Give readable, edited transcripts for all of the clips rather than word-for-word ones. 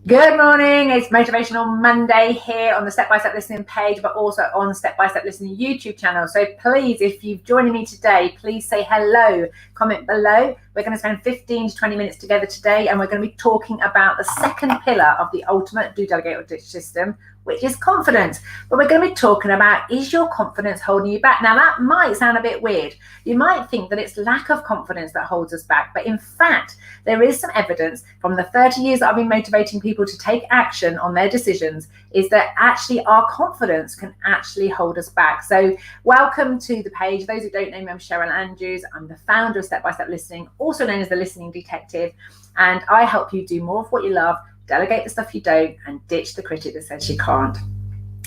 Good morning, it's Motivational Monday here on the Step by Step Listening page, but also on the Step by Step Listening YouTube channel. So please, if you've joined me today, please say hello, comment below. We're going to spend 15 to 20 minutes together today, and we're going to be talking about the second pillar of the ultimate do, delegate, or ditch system, which is confidence. But we're going to be talking about, is your confidence holding you back? Now, that might sound a bit weird. You might think that it's lack of confidence that holds us back, but in fact, there is some evidence from the 30 years that I've been motivating people to take action on their decisions, is that actually our confidence can actually hold us back. So welcome to the page. Those who don't know me, I'm Cheryl Andrews. I'm the founder of Step by Step Listening, also known as the Listening Detective, and I help you do more of what you love, delegate the stuff you don't, and ditch the critic that says you can't.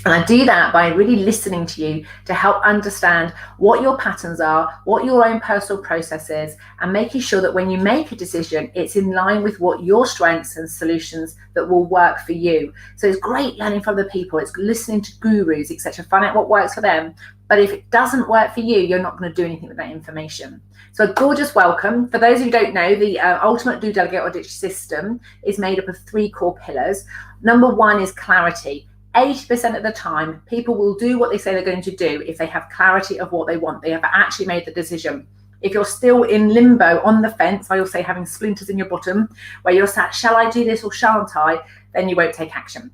And I do that by really listening to you to help understand what your patterns are, what your own personal process is, and making sure that when you make a decision, it's in line with what your strengths and solutions that will work for you. So it's great learning from other people. It's listening to gurus, etc. Find out what works for them. But if it doesn't work for you, you're not going to do anything with that information. So a gorgeous welcome. For those who don't know, the ultimate do, delegate, or ditch system is made up of 3 core pillars. Number 1 is clarity. 80% of the time, people will do what they say they're going to do if they have clarity of what they want. They have actually made the decision. If you're still in limbo on the fence, I will say having splinters in your bottom, where you're sat, shall I do this or shan't I? Then you won't take action.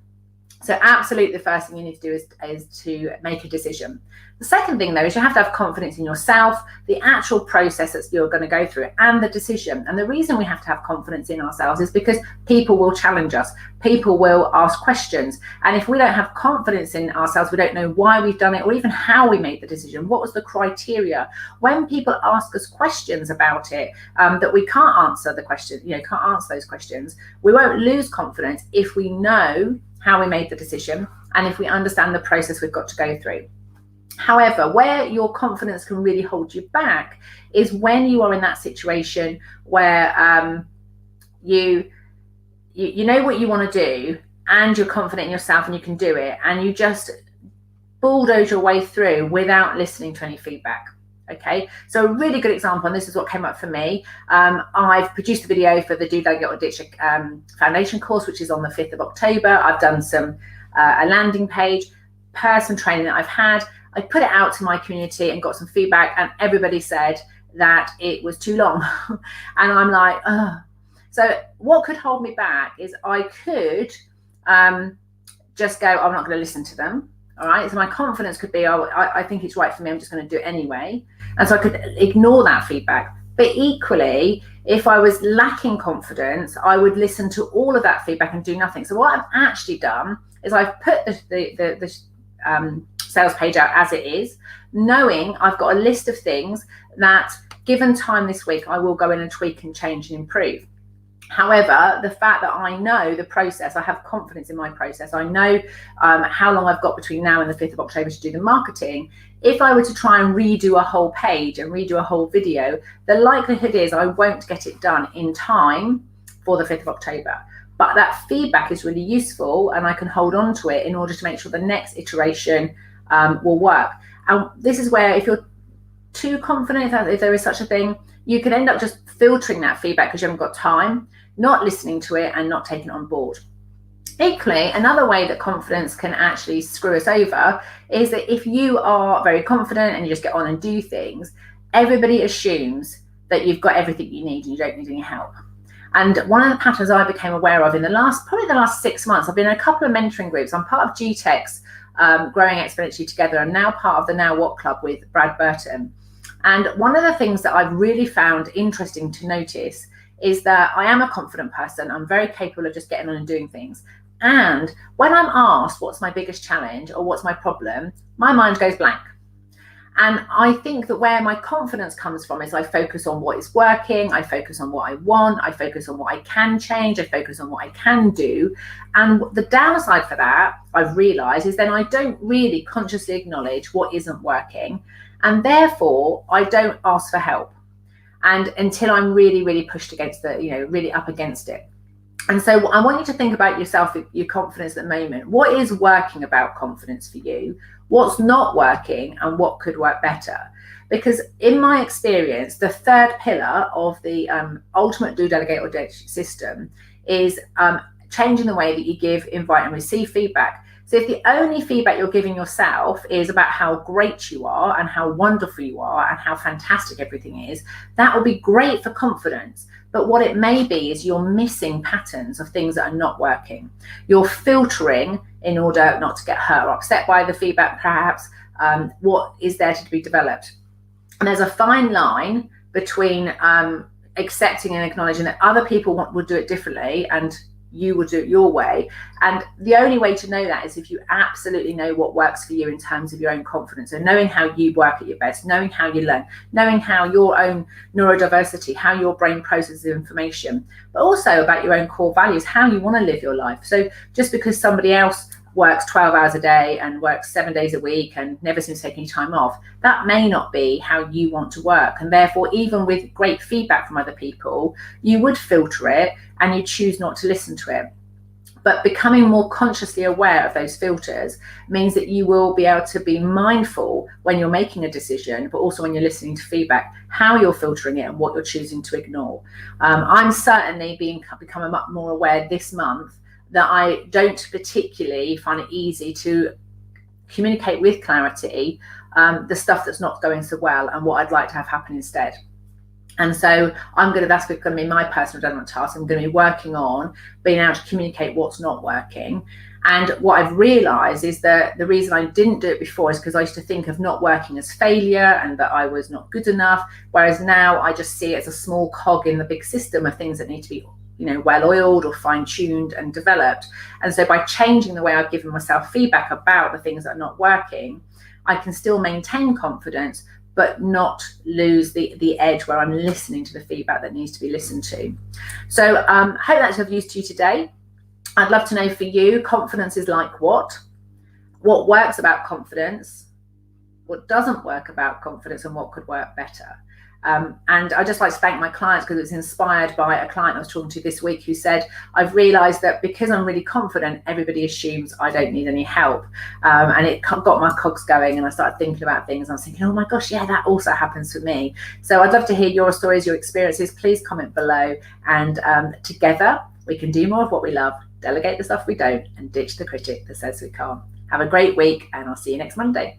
So absolutely the first thing you need to do is to make a decision. The second thing, though, is you have to have confidence in yourself, the actual process that you're going to go through, and the decision. And the reason we have to have confidence in ourselves is because people will challenge us. People will ask questions. And if we don't have confidence in ourselves, we don't know why we've done it or even how we made the decision. What was the criteria? When people ask us questions about it, that we can't answer the question, can't answer those questions, we won't lose confidence if we know how we made the decision and if we understand the process we've got to go through. However, where your confidence can really hold you back is when you are in that situation where you know what you want to do and you're confident in yourself and you can do it, and you just bulldoze your way through without listening to any feedback. Okay, so a really good example, and this is what came up for me. I've produced a video for the Do, Delegate, or Ditch Foundation course, which is on the 5th of October. I've done some a landing page, person training that I've had. I put it out to my community and got some feedback, and everybody said that it was too long. And I'm like, oh. So what could hold me back is I could just go, I'm not going to listen to them. All right, so my confidence could be, I think it's right for me, I'm just going to do it anyway. And so I could ignore that feedback. But equally, if I was lacking confidence, I would listen to all of that feedback and do nothing. So what I've actually done is I've put the sales page out as it is, knowing I've got a list of things that, given time this week, I will go in and tweak and change and improve. However, the fact that I know the process, I have confidence in my process, I know how long I've got between now and the 5th of October to do the marketing. If I were to try and redo a whole page and redo a whole video, the likelihood is I won't get it done in time for the 5th of October. But that feedback is really useful, and I can hold on to it in order to make sure the next iteration will work. And this is where, if you're too confident, if there is such a thing, you can end up just filtering that feedback because you haven't got time, not listening to it, and not taking it on board. Equally, another way that confidence can actually screw us over is that if you are very confident and you just get on and do things, everybody assumes that you've got everything you need and you don't need any help. And one of the patterns I became aware of in probably the last 6 months, I've been in a couple of mentoring groups. I'm part of GTEC's Growing Exponentially Together, and now part of the Now What Club with Brad Burton. And one of the things that I've really found interesting to notice is that I am a confident person. I'm very capable of just getting on and doing things. And when I'm asked what's my biggest challenge or what's my problem, my mind goes blank. And I think that where my confidence comes from is I focus on what is working, I focus on what I want, I focus on what I can change, I focus on what I can do. And the downside for that, I've realized, is then I don't really consciously acknowledge what isn't working. And therefore, I don't ask for help. And until I'm really, really pushed against really up against it. And so I want you to think about yourself, your confidence at the moment. What is working about confidence for you? What's not working, and what could work better? Because in my experience, the third pillar of the ultimate do, delegate, or ditch system is changing the way that you give, invite, and receive feedback. So if the only feedback you're giving yourself is about how great you are and how wonderful you are and how fantastic everything is, that will be great for confidence. But what it may be is you're missing patterns of things that are not working. You're filtering in order not to get hurt or upset by the feedback, perhaps, what is there to be developed. And there's a fine line between accepting and acknowledging that other people would do it differently and you will do it your way. And the only way to know that is if you absolutely know what works for you in terms of your own confidence, and knowing how you work at your best, knowing how you learn, knowing how your own neurodiversity, how your brain processes information, but also about your own core values, how you want to live your life. So just because somebody else works 12 hours a day and works 7 days a week and never seems to take any time off, that may not be how you want to work. And therefore, even with great feedback from other people, you would filter it and you choose not to listen to it. But becoming more consciously aware of those filters means that you will be able to be mindful when you're making a decision, but also when you're listening to feedback, how you're filtering it and what you're choosing to ignore. I'm certainly becoming much more aware this month that I don't particularly find it easy to communicate with clarity the stuff that's not going so well and what I'd like to have happen instead. And so that's going to be my personal development task. I'm going to be working on being able to communicate what's not working. And what I've realized is that the reason I didn't do it before is because I used to think of not working as failure and that I was not good enough. Whereas now I just see it as a small cog in the big system of things that need to be well-oiled or fine-tuned and developed. And so by changing the way I've given myself feedback about the things that are not working, I can still maintain confidence, but not lose the edge where I'm listening to the feedback that needs to be listened to. So hope that's of use to you today. I'd love to know for you, confidence is like what? What works about confidence? What doesn't work about confidence, and what could work better? And I just like to thank my clients, because it was inspired by a client I was talking to this week who said, I've realized that because I'm really confident, everybody assumes I don't need any help. And it got my cogs going, and I started thinking about things. And I was thinking, oh my gosh, yeah, that also happens for me. So I'd love to hear your stories, your experiences. Please comment below, and together we can do more of what we love, delegate the stuff we don't, and ditch the critic that says we can't. Have a great week, and I'll see you next Monday.